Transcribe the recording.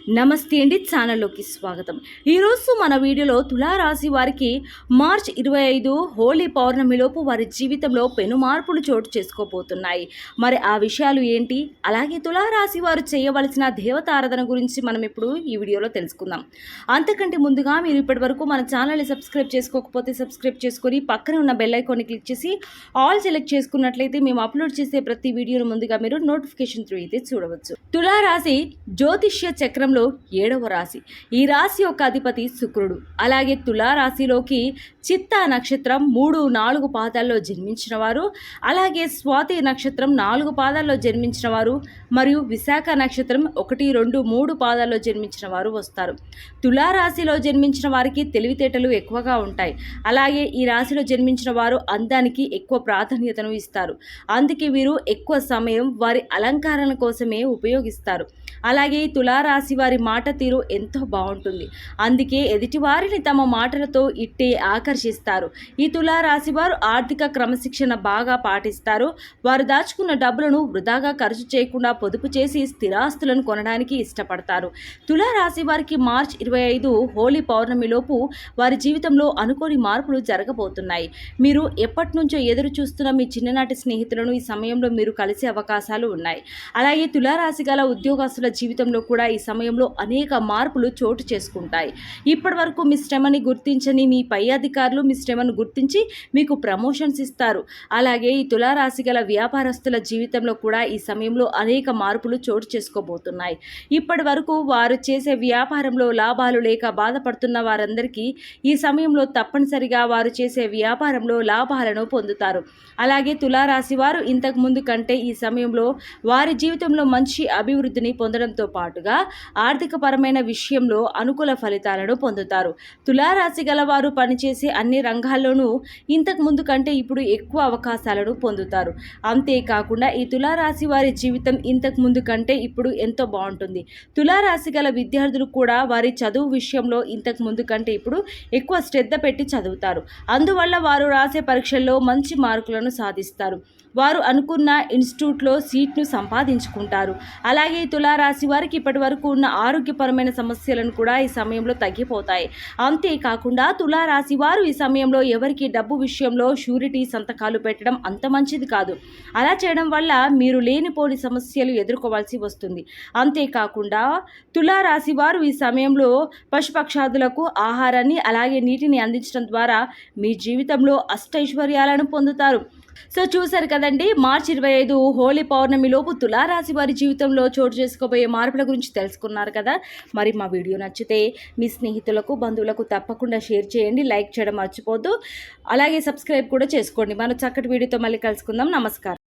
నమస్తే అండి, ఛానల్లోకి స్వాగతం. ఈరోజు మన వీడియోలో తులారాశి వారికి మార్చ్ 25 హోలీ పౌర్ణమిలోపు వారి జీవితంలో పెను మార్పులు చోటు చేసుకోబోతున్నాయి. మరి ఆ విషయాలు ఏంటి, అలాగే తులారాశి వారు చేయవలసిన దేవతారాధన గురించి మనం ఇప్పుడు ఈ వీడియోలో తెలుసుకుందాం. అంతకంటే ముందుగా మీరు ఇప్పటి వరకు మన ఛానల్ని సబ్స్క్రైబ్ చేసుకోకపోతే సబ్స్క్రైబ్ చేసుకొని పక్కనే ఉన్న బెల్ ఐకాన్ని క్లిక్ చేసి ఆల్ సెలెక్ట్ చేసుకున్నట్లయితే మేము అప్లోడ్ చేసే ప్రతి వీడియోను ముందుగా మీరు నోటిఫికేషన్ త్రూ అయితే చూడవచ్చు. తులారాశి జ్యోతిష్య చక్రంలో 7వ రాశి. ఈ రాశి యొక్క అధిపతి శుక్రుడు. అలాగే తులారాశిలోకి చిత్తా నక్షత్రం 3-4 పాదాల్లో జన్మించిన వారు, అలాగే స్వాతి నక్షత్రం 4 పాదాల్లో జన్మించిన వారు, మరియు విశాఖ నక్షత్రం 1, 2, 3 పాదాల్లో జన్మించిన వారు వస్తారు. తులారాశిలో జన్మించిన వారికి తెలివితేటలు ఎక్కువగా ఉంటాయి. అలాగే ఈ రాశిలో జన్మించిన వారు అందానికి ఎక్కువ ప్రాధాన్యతను ఇస్తారు. అందుకే వీరు ఎక్కువ సమయం వారి అలంకరణ కోసమే ఉపయోగిస్తారు. అలాగే ఈ తులారాశి వారి మాట తీరు ఎంతో బాగుంటుంది. అందుకే ఎదుటివారిని తమ మాటలతో ఇట్టే ఆకర్షిస్తారు. ఈ తులారాశి వారు ఆర్థిక క్రమశిక్షణ బాగా పాటిస్తారు. వారు దాచుకున్న డబ్బులను వృధాగా ఖర్చు చేయకుండా పొదుపు చేసి స్థిరాస్తులను కొనడానికి ఇష్టపడతారు. తులారాశి వారికి మార్చ్ 25 హోలీ పౌర్ణమిలోపు వారి జీవితంలో అనుకోని మార్పులు జరగబోతున్నాయి. మీరు ఎప్పటి నుంచో ఎదురు చూస్తున్న మీ చిన్ననాటి స్నేహితులను ఈ సమయంలో మీరు కలిసే అవకాశాలు ఉన్నాయి. అలాగే తులారాశి గల ఉద్యోగస్తుల జీవితంలో కూడా ఈ సమయంలో అనేక మార్పులు చోటు చేసుకుంటాయి. ఇప్పటి వరకు మీ శ్రమని గుర్తించని మీ పై అధికారులు మీ శ్రమను గుర్తించి మీకు ప్రమోషన్స్ ఇస్తారు. అలాగే ఈ తులారాశి గల వ్యాపారస్తుల జీవితంలో కూడా ఈ సమయంలో అనేక మార్పులు చోటు చేసుకోబోతున్నాయి. ఇప్పటి వరకు వారు చేసే వ్యాపారంలో లాభాలు లేక బాధపడుతున్న వారందరికీ ఈ సమయంలో తప్పనిసరిగా వారు చేసే వ్యాపారంలో లాభాలను పొందుతారు. అలాగే తులారాశి వారు ఇంతకు ముందు కంటే ఈ సమయంలో వారి జీవితంలో మంచి అభివృద్ధిని పొందడంతో పాటుగా ఆర్థికపరమైన విషయంలో అనుకూల ఫలితాలను పొందుతారు. తులారాశి గల వారు పనిచేసే అన్ని రంగాల్లోనూ ఇంతకు ముందు కంటే ఇప్పుడు ఎక్కువ అవకాశాలను పొందుతారు. అంతేకాకుండా ఈ తులారాశి వారి జీవితం ఇంతకు ముందు కంటే ఇప్పుడు ఎంతో బాగుంటుంది. తులారాశి గల విద్యార్థులు కూడా వారి చదువు విషయంలో ఇంతకు ముందు కంటే ఇప్పుడు ఎక్కువ శ్రద్ధ పెట్టి చదువుతారు. అందువల్ల వారు రాసే పరీక్షల్లో మంచి మార్కులను సాధిస్తారు. వారు అనుకున్న ఇన్స్టిట్యూట్లో సీట్ను సంపాదించుకుంటారు. అలాగే తులారాశి వారికి ఇప్పటి వరకు ఉన్న ఆరోగ్యపరమైన సమస్యలను కూడా ఈ సమయంలో తగ్గిపోతాయి. అంతేకాకుండా తులారాశి వారు ఈ సమయంలో ఎవరికి డబ్బు విషయంలో షూరిటీ సంతకాలు పెట్టడం అంత మంచిది కాదు. అలా చేయడం వల్ల మీరు లేనిపోని సమస్యలు ఎదుర్కోవాల్సి వస్తుంది. అంతేకాకుండా తులారాశి వారు ఈ సమయంలో పశుపక్షాదులకు ఆహారాన్ని అలాగే నీటిని అందించడం ద్వారా మీ జీవితంలో అష్టైశ్వర్యాలను పొందుతారు. సో చూసారు కదండి, మార్చ్ 25 హోలీ పౌర్ణమి లోపు తులారాశి వారి జీవితంలో చోటు చేసుకోబోయే మార్పుల గురించి తెలుసుకున్నారు కదా. మరి మా వీడియో నచ్చితే మీ స్నేహితులకు బంధువులకు తప్పకుండా షేర్ చేయండి, లైక్ చేయడం మర్చిపోద్దు. అలాగే సబ్స్క్రైబ్ కూడా చేసుకోండి. మనం చక్కటి వీడియోతో మళ్ళీ కలుసుకుందాం. నమస్కారం.